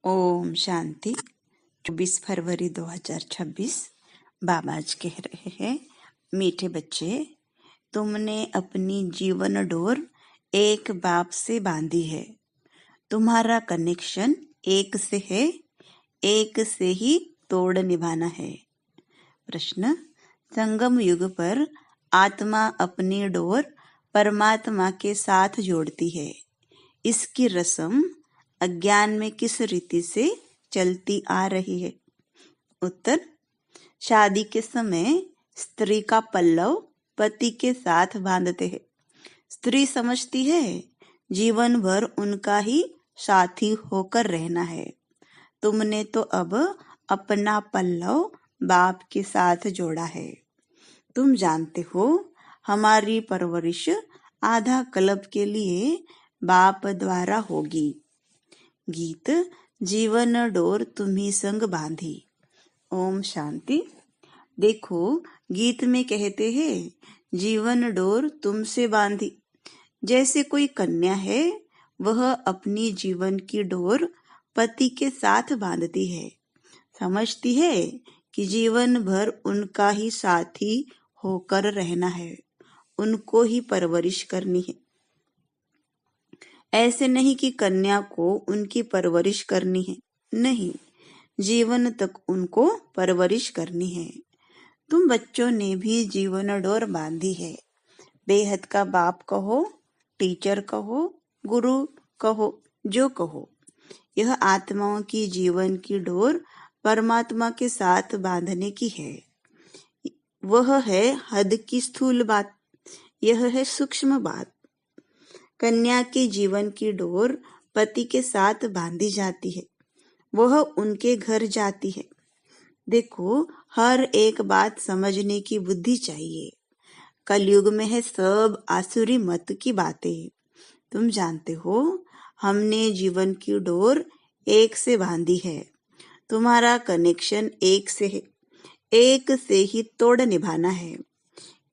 ओम शांति। 24 फरवरी 2026। बाबा आज कह रहे हैं, मीठे बच्चे, तुमने अपनी जीवन डोर एक बाप से बांधी है। तुम्हारा कनेक्शन एक से है, एक से ही तोड़ निभाना है। प्रश्न: संगम युग पर आत्मा अपनी डोर परमात्मा के साथ जोड़ती है। इसकी रस्म अज्ञान में किस रीति से चलती आ रही है? उत्तर: शादी के समय स्त्री का पल्लव पति के साथ बांधते हैं। स्त्री समझती है जीवन भर उनका ही साथी होकर रहना है। तुमने तो अब अपना पल्लव बाप के साथ जोड़ा है। तुम जानते हो हमारी परवरिश आधा कल्प के लिए बाप द्वारा होगी। गीत: जीवन डोर तुम्ही संग बांधी। ओम शांति। देखो, गीत में कहते हैं, जीवन डोर तुमसे बांधी। जैसे कोई कन्या है, वह अपनी जीवन की डोर पति के साथ बांधती है। समझती है कि जीवन भर उनका ही साथी होकर रहना है, उनको ही परवरिश करनी है। ऐसे नहीं कि कन्या को उनकी परवरिश करनी है, नहीं, जीवन तक उनको परवरिश करनी है। तुम बच्चों ने भी जीवन डोर बांधी है। बेहद का बाप कहो, टीचर कहो, गुरु कहो, जो कहो, यह आत्माओं की जीवन की डोर परमात्मा के साथ बांधने की है। वह है हद की स्थूल बात, यह है सूक्ष्म बात। कन्या के जीवन की डोर पति के साथ बांधी जाती है, वह उनके घर जाती है। देखो, हर एक बात समझने की बुद्धि चाहिए। कलयुग में है सब आसुरी मत की बातें। तुम जानते हो, हमने जीवन की डोर एक से बांधी है। तुम्हारा कनेक्शन एक से है, एक से ही तोड़ निभाना है,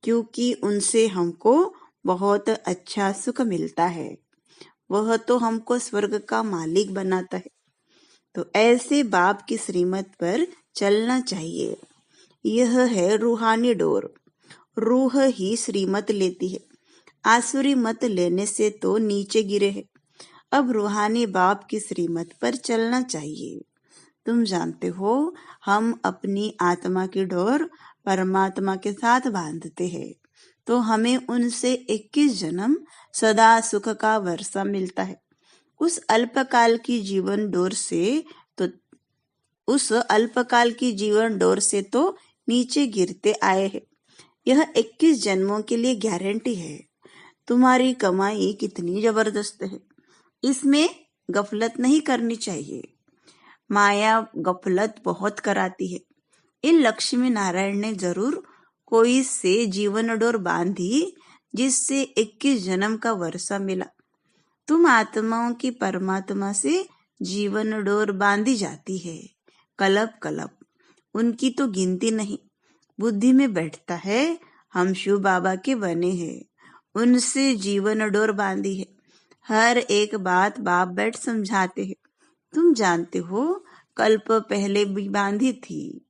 क्योंकि उनसे हमको बहुत अच्छा सुख मिलता है। वह तो हमको स्वर्ग का मालिक बनाता है। तो ऐसे बाप की श्रीमत पर चलना चाहिए। यह है रूहानी डोर। रूह ही श्रीमत लेती है। आसुरी मत लेने से तो नीचे गिरे हैं। अब रूहानी बाप की श्रीमत पर चलना चाहिए। तुम जानते हो, हम अपनी आत्मा की डोर परमात्मा के साथ बांधते हैं, तो हमें उनसे 21 जन्म सदा सुख का वर्षा मिलता है। उस अल्पकाल की जीवन डोर से तो नीचे गिरते आए हैं। यह 21 जन्मों के लिए गारंटी है। तुम्हारी कमाई कितनी जबरदस्त है, इसमें गफलत नहीं करनी चाहिए। माया गफलत बहुत कराती है। इन लक्ष्मी नारायण ने जरूर कोई से जीवन डोर बांधी, जिससे 21 जन्म का वर्षा मिला। तुम आत्माओं की परमात्मा से जीवन डोर बांधी जाती है, कलप कलप। उनकी तो गिनती नहीं। बुद्धि में बैठता है, हम शिव बाबा के बने हैं, उनसे जीवन डोर बांधी है। हर एक बात बाप बैठ समझाते हैं। तुम जानते हो, कल्प पहले भी बांधी थी।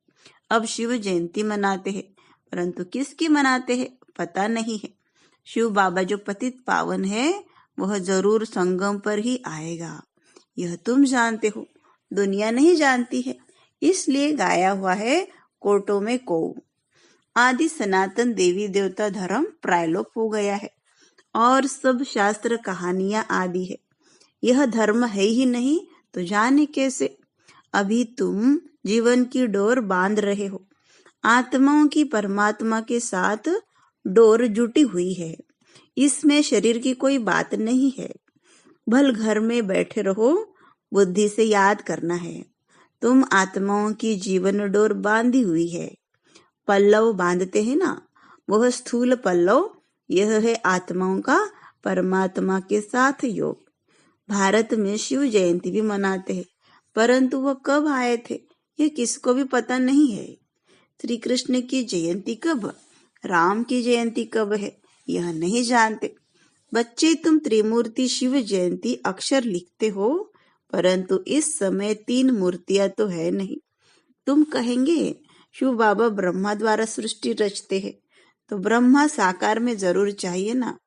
अब शिव जयंती मनाते हैं, परंतु किसकी मनाते हैं पता नहीं है। शिव बाबा जो पतित पावन है, वह जरूर संगम पर ही आएगा। यह तुम जानते हो, दुनिया नहीं जानती है। इसलिए गाया हुआ है, कोटों में को। आदि सनातन देवी देवता धर्म प्रायलोप हो गया है और सब शास्त्र कहानियां आदि है। यह धर्म है ही नहीं तो जाने कैसे। अभी तुम जीवन की डोर बांध रहे हो। आत्माओं की परमात्मा के साथ डोर जुटी हुई है। इसमें शरीर की कोई बात नहीं है। भल घर में बैठे रहो, बुद्धि से याद करना है। तुम आत्माओं की जीवन डोर बांधी हुई है। पल्लव बांधते हैं ना, वह स्थूल पल्लव, यह है आत्माओं का परमात्मा के साथ योग। भारत में शिव जयंती भी मनाते हैं, परंतु वह कब आए थे यह किसको भी पता नहीं है। श्री कृष्ण की जयंती कब, राम की जयंती कब है, यह नहीं जानते। बच्चे, तुम त्रिमूर्ति शिव जयंती अक्षर लिखते हो, परंतु इस समय 3 मूर्तियां तो है नहीं। तुम कहेंगे शिव बाबा ब्रह्मा द्वारा सृष्टि रचते हैं, तो ब्रह्मा साकार में जरूर चाहिए ना।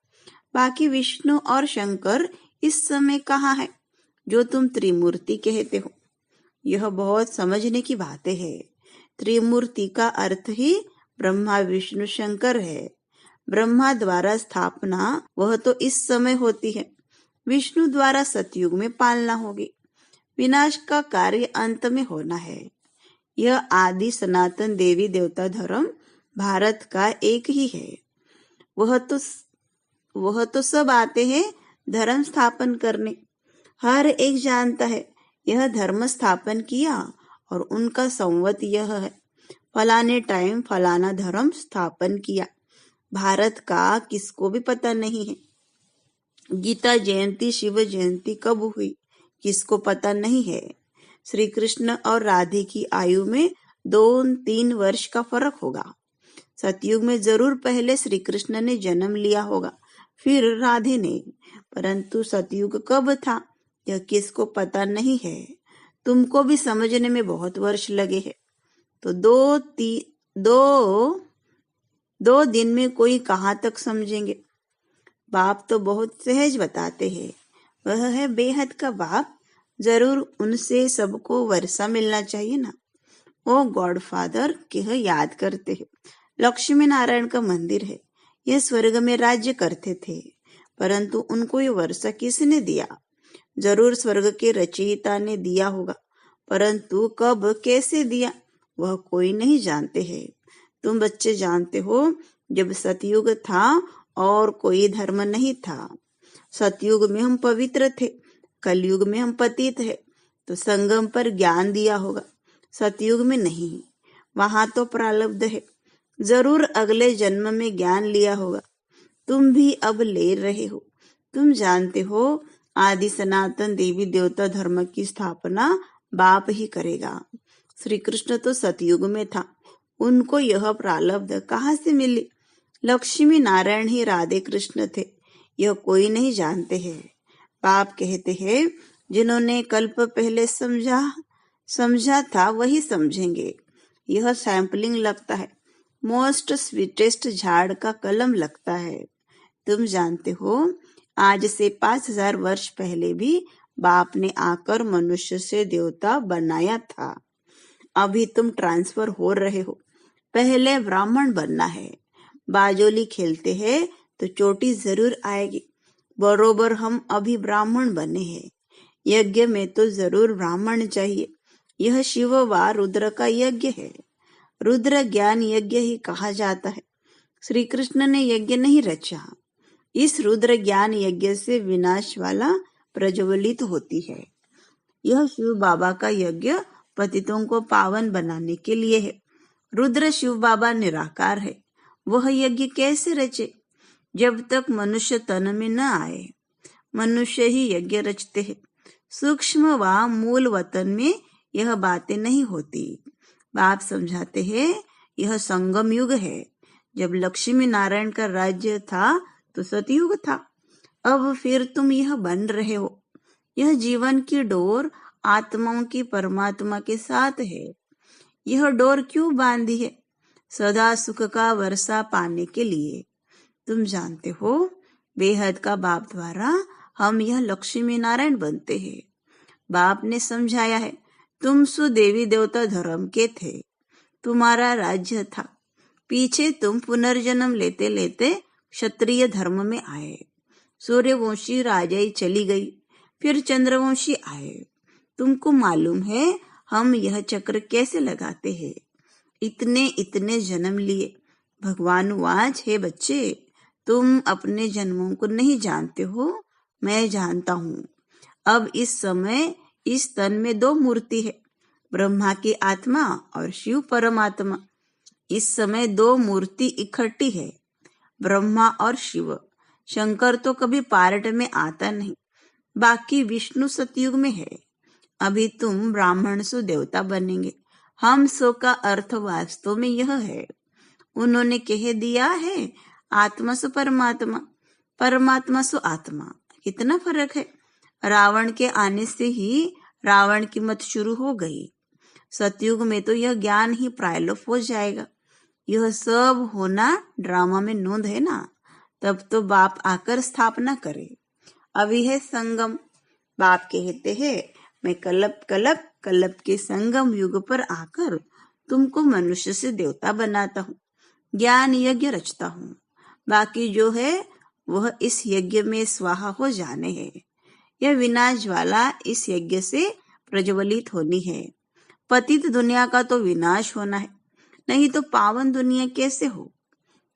बाकी विष्णु और शंकर इस समय कहाँ है जो तुम त्रिमूर्ति कहते हो? यह बहुत समझने की बातें है। त्रिमूर्ति का अर्थ ही ब्रह्मा विष्णु शंकर है। ब्रह्मा द्वारा स्थापना वह तो इस समय होती है, विष्णु द्वारा सतयुग में पालना होगी, विनाश का कार्य अंत में होना है। यह आदि सनातन देवी देवता धर्म भारत का एक ही है। वह तो सब आते हैं धर्म स्थापन करने। हर एक जानता है यह धर्म स्थापन किया और उनका संवत यह है, फलाने टाइम फलाना धर्म स्थापन किया। भारत का किसको भी पता नहीं है। गीता जयंती शिव जयंती कब हुई किसको पता नहीं है। श्री कृष्ण और राधे की आयु में 2-3 वर्ष का फर्क होगा। सतयुग में जरूर पहले श्री कृष्ण ने जन्म लिया होगा, फिर राधे ने, परंतु सतयुग कब था यह किसको पता नहीं है। तुमको भी समझने में बहुत वर्ष लगे हैं, तो दो दिन में कोई कहाँ तक समझेंगे। बाप तो बहुत सहज बताते हैं, वह है बेहद का बाप। जरूर उनसे सबको वर्षा मिलना चाहिए ना। वो गॉड फादर के याद करते हैं। लक्ष्मी नारायण का मंदिर है, यह स्वर्ग में राज्य करते थे, परंतु उनको ये वर्षा किसने दिया? जरूर स्वर्ग के रचयिता ने दिया होगा, परंतु कब कैसे दिया वह कोई नहीं जानते हैं। तुम बच्चे जानते हो, जब सतयुग था और कोई धर्म नहीं था। सतयुग में हम पवित्र थे, कलयुग में हम पतित है, तो संगम पर ज्ञान दिया होगा। सतयुग में नहीं, वहां तो प्रारब्ध है। जरूर अगले जन्म में ज्ञान लिया होगा। तुम भी अब ले रहे हो। तुम जानते हो आदि सनातन देवी देवता धर्म की स्थापना बाप ही करेगा। श्री कृष्ण तो सतयुग में था, उनको यह प्रारब्ध कहाँ से मिली? लक्ष्मी नारायण ही राधे कृष्ण थे, यह कोई नहीं जानते हैं। बाप कहते हैं जिन्होंने कल्प पहले समझा था वही समझेंगे। यह सैंपलिंग लगता है, मोस्ट स्वीटेस्ट झाड़ का कलम लगता है। तुम जानते हो आज से 5000 वर्ष पहले भी बाप ने आकर मनुष्य से देवता बनाया था। अभी तुम ट्रांसफर हो रहे हो। पहले ब्राह्मण बनना है। बाजोली खेलते हैं तो चोटी जरूर आएगी। बरोबर हम अभी ब्राह्मण बने हैं। यज्ञ में तो जरूर ब्राह्मण चाहिए। यह शिव व रुद्र का यज्ञ है। रुद्र ज्ञान यज्ञ ही कहा जाता है। श्री कृष्ण ने यज्ञ नहीं रचा। इस रुद्र ज्ञान यज्ञ से विनाश वाला प्रज्वलित होती है। यह शिव बाबा का यज्ञ पतितों को पावन बनाने के लिए है। रुद्र शिव बाबा निराकार है, वह यज्ञ कैसे रचे? जब तक मनुष्य तन में न आए। मनुष्य ही यज्ञ रचते हैं। सूक्ष्म व मूल वतन में यह बातें नहीं होती। बाप समझाते हैं यह संगम युग है। जब लक्ष्मी नारायण का राज्य था तो सतयुग था। अब फिर तुम यह बन रहे हो। यह जीवन की डोर आत्माओं की परमात्मा के साथ है। यह डोर क्यों बांधी है? सदा सुख का वर्षा पाने के लिए। तुम जानते हो बेहद का बाप द्वारा हम यह लक्ष्मी नारायण बनते हैं। बाप ने समझाया है, तुम सुदेवी देवता धर्म के थे, तुम्हारा राज्य था। पीछे तुम पुनर्जन्म लेते लेते क्षत्रिय धर्म में आए। सूर्यवंशी राजाई चली गई, फिर चंद्रवंशी आए। तुमको मालूम है हम यह चक्र कैसे लगाते हैं? इतने जन्म लिए। भगवान वाच है बच्चे, तुम अपने जन्मों को नहीं जानते हो, मैं जानता हूँ। अब इस समय इस तन में 2 मूर्ति है, ब्रह्मा की आत्मा और शिव परमात्मा। इस समय 2 मूर्ति इकट्ठी है, ब्रह्मा और शिव। शंकर तो कभी पार्ट में आता नहीं। बाकी विष्णु सतयुग में है। अभी तुम ब्राह्मण सु देवता बनेंगे। हम सो का अर्थ वास्तव में यह है। उन्होंने कह दिया है आत्मा सु परमात्मा, परमात्मा सु आत्मा। कितना फर्क है। रावण के आने से ही रावण की मत शुरू हो गई। सतयुग में तो यह ज्ञान ही प्रायलोप हो जाएगा। यह सब होना ड्रामा में नोंद है ना। तब तो बाप आकर स्थापना करे। अभी है संगम। बाप कहते हैं मैं कल्प कल्प कल्प के संगम युग पर आकर तुमको मनुष्य से देवता बनाता हूँ, ज्ञान यज्ञ रचता हूँ। बाकी जो है वह इस यज्ञ में स्वाहा हो जाने हैं। यह विनाश ज्वाला इस यज्ञ से प्रज्वलित होनी है। पतित दुनिया का तो विनाश होना है, नहीं तो पावन दुनिया कैसे हो।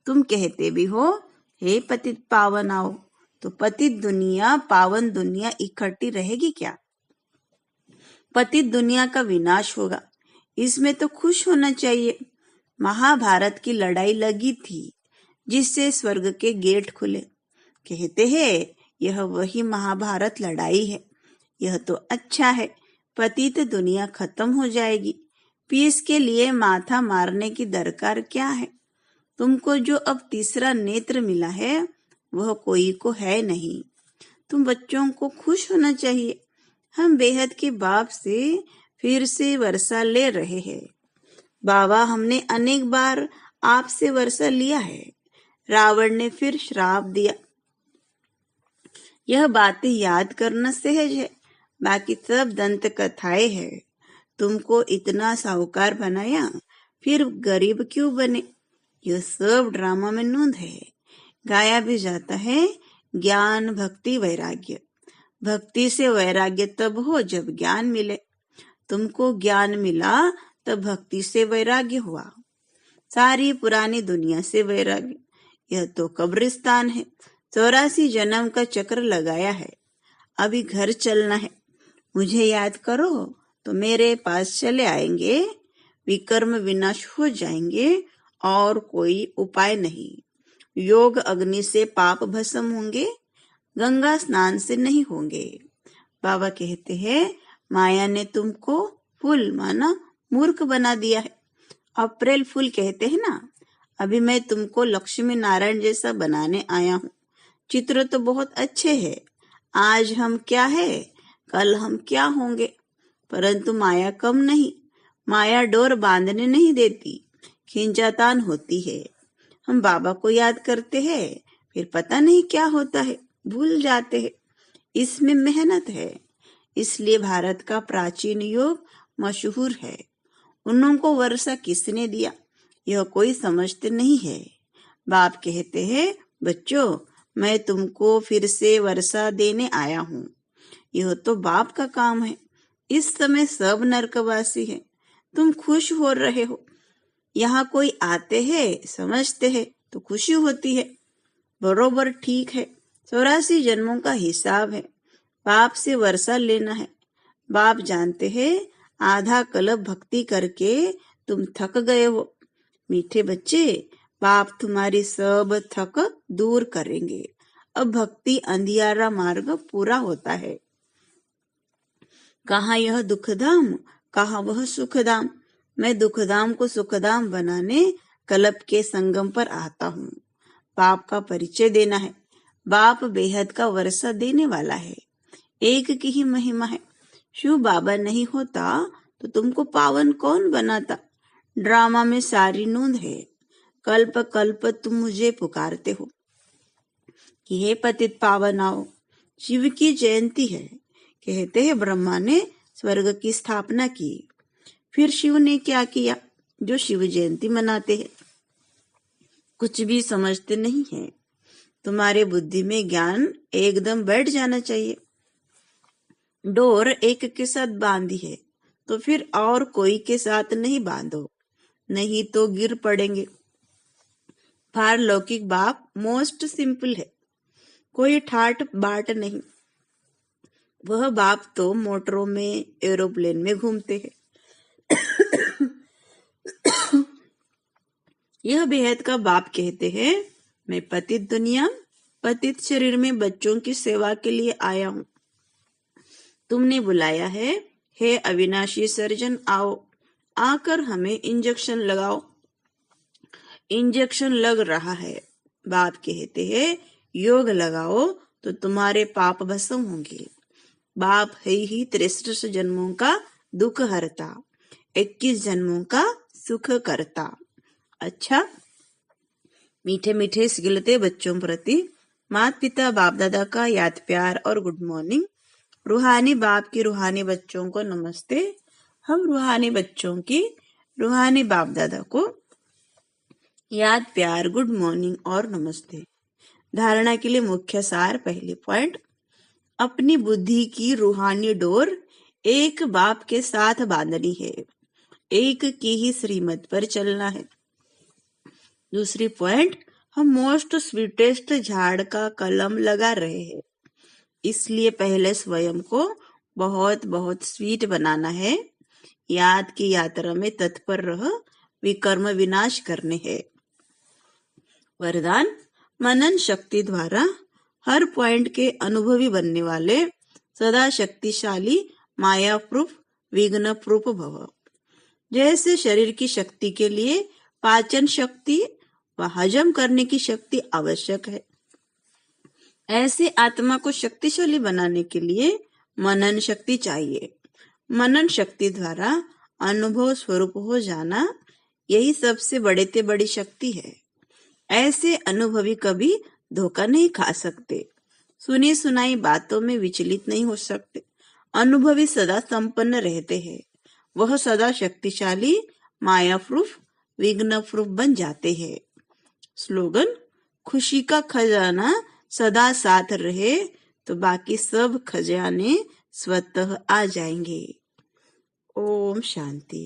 तुम कहते भी हो हे पतित पावन आओ, तो पतित दुनिया पावन दुनिया इकट्ठी रहेगी क्या। पतित दुनिया का विनाश होगा, इसमें तो खुश होना चाहिए। महाभारत की लड़ाई लगी थी जिससे स्वर्ग के गेट खुले। कहते हैं यह वही महाभारत लड़ाई है। यह तो अच्छा है, पतित दुनिया खत्म हो जाएगी। पीस के लिए माथा मारने की दरकार क्या है। तुमको जो अब तीसरा नेत्र मिला है वह कोई को है नहीं। तुम बच्चों को खुश होना चाहिए। हम बेहद के बाप से फिर से वर्षा ले रहे हैं। बाबा हमने अनेक बार आपसे वर्षा लिया है। रावण ने फिर श्राप दिया। यह बातें याद करना सहज है, बाकी सब दंत कथाएं है। तुमको इतना साहूकार बनाया, फिर गरीब क्यों बने। यह सब ड्रामा में नोंद है। गाया भी जाता है ज्ञान भक्ति वैराग्य। भक्ति से वैराग्य तब हो जब ज्ञान मिले। तुमको ज्ञान मिला तब भक्ति से वैराग्य हुआ। सारी पुरानी दुनिया से वैराग्य। यह तो कब्रिस्तान है। 84 जन्म का चक्र लगाया है। अभी घर चलना है। मुझे याद करो तो मेरे पास चले आएंगे। विकर्म विनाश हो जाएंगे और कोई उपाय नहीं। योग अग्नि से पाप भस्म होंगे, गंगा स्नान से नहीं होंगे। बाबा कहते हैं माया ने तुमको फूल माना मूर्ख बना दिया है। अप्रैल फूल कहते हैं ना। अभी मैं तुमको लक्ष्मी नारायण जैसा बनाने आया हूँ। चित्र तो बहुत अच्छे हैं। आज हम क्या है, कल हम क्या होंगे। परंतु माया कम नहीं। माया डोर बांधने नहीं देती, खींचातान होती है। हम बाबा को याद करते हैं, फिर पता नहीं क्या होता है, भूल जाते हैं। इसमें मेहनत है। इसलिए भारत का प्राचीन योग मशहूर है। उनको वर्षा किसने दिया यह कोई समझते नहीं है। बाप कहते हैं बच्चों मैं तुमको फिर से वर्षा देने आया हूँ। यह तो बाप का काम है। इस समय सब नरकवासी है। तुम खुश हो रहे हो। यहाँ कोई आते हैं समझते हैं तो खुशी होती है। बरोबर ठीक है। 84 जन्मों का हिसाब है। बाप से वर्षा लेना है। बाप जानते हैं आधा कल्प भक्ति करके तुम थक गए हो। मीठे बच्चे बाप तुम्हारी सब थक दूर करेंगे। अब भक्ति अंधियारा मार्ग पूरा होता है। कहाँ यह दुखधाम, कहाँ वह सुखधाम। मैं दुखधाम को सुखधाम बनाने कल्प के संगम पर आता हूँ। बाप का परिचय देना है। बाप बेहद का वर्षा देने वाला है। एक की ही महिमा है। शिव बाबा नहीं होता तो तुमको पावन कौन बनाता। ड्रामा में सारी नोंद है। कल्प कल्प तुम मुझे पुकारते हो कि हे पतित पावन आओ। शिव की जयंती है। कहते हैं ब्रह्मा ने स्वर्ग की स्थापना की। फिर शिव ने क्या किया जो शिव जयंती मनाते हैं। कुछ भी समझते नहीं है। तुम्हारे बुद्धि में ज्ञान एकदम बैठ जाना चाहिए। डोर एक के साथ बांधी है तो फिर और कोई के साथ नहीं बांधो, नहीं तो गिर पड़ेंगे। पारलौकिक बाप मोस्ट सिंपल है। कोई ठाट बाट नहीं। वह बाप तो मोटरों में एरोप्लेन में घूमते हैं। यह बेहद का बाप कहते हैं मैं पतित दुनिया पतित शरीर में बच्चों की सेवा के लिए आया हूँ। तुमने बुलाया है, हे अविनाशी सर्जन आओ, आकर हमें इंजेक्शन लगाओ। इंजेक्शन लग रहा है। बाप कहते हैं योग लगाओ तो तुम्हारे पाप भस्म होंगे। बाप है ही 63 जन्मों का दुख हरता, 21 जन्मों का सुख करता। अच्छा, मीठे मीठे सिलते बच्चों प्रति माता पिता बाप दादा का याद प्यार और गुड मॉर्निंग। रूहानी बाप की रूहानी बच्चों को नमस्ते। हम रूहानी बच्चों की रूहानी बाप दादा को याद प्यार गुड मॉर्निंग और नमस्ते। धारणा के लिए मुख्य सार। पहली पॉइंट, अपनी बुद्धि की रूहानी डोर एक बाप के साथ बांधनी है, एक की ही श्रीमत पर चलना है। दूसरी पॉइंट, हम मोस्ट स्वीटेस्ट झाड़ का कलम लगा रहे हैं, इसलिए पहले स्वयं को बहुत बहुत स्वीट बनाना है। याद की यात्रा में तत्पर रह, विकर्म विनाश करने हैं। वरदान, मनन शक्ति द्वारा हर पॉइंट के अनुभवी बनने वाले सदा शक्तिशाली माया प्रूफ विघ्न प्रूफ भव। जैसे शरीर की शक्ति के लिए पाचन शक्ति व हजम करने की शक्ति आवश्यक है, ऐसे आत्मा को शक्तिशाली बनाने के लिए मनन शक्ति चाहिए। मनन शक्ति द्वारा अनुभव स्वरूप हो जाना, यही सबसे बड़े से बड़ी शक्ति है। ऐसे अनुभवी कभी धोखा नहीं खा सकते, सुनी सुनाई बातों में विचलित नहीं हो सकते। अनुभवी सदा संपन्न रहते हैं, वह सदा शक्तिशाली माया प्रूफ विघ्न प्रूफ बन जाते हैं। स्लोगन, खुशी का खजाना सदा साथ रहे तो बाकी सब खजाने स्वतः आ जाएंगे। ओम शांति।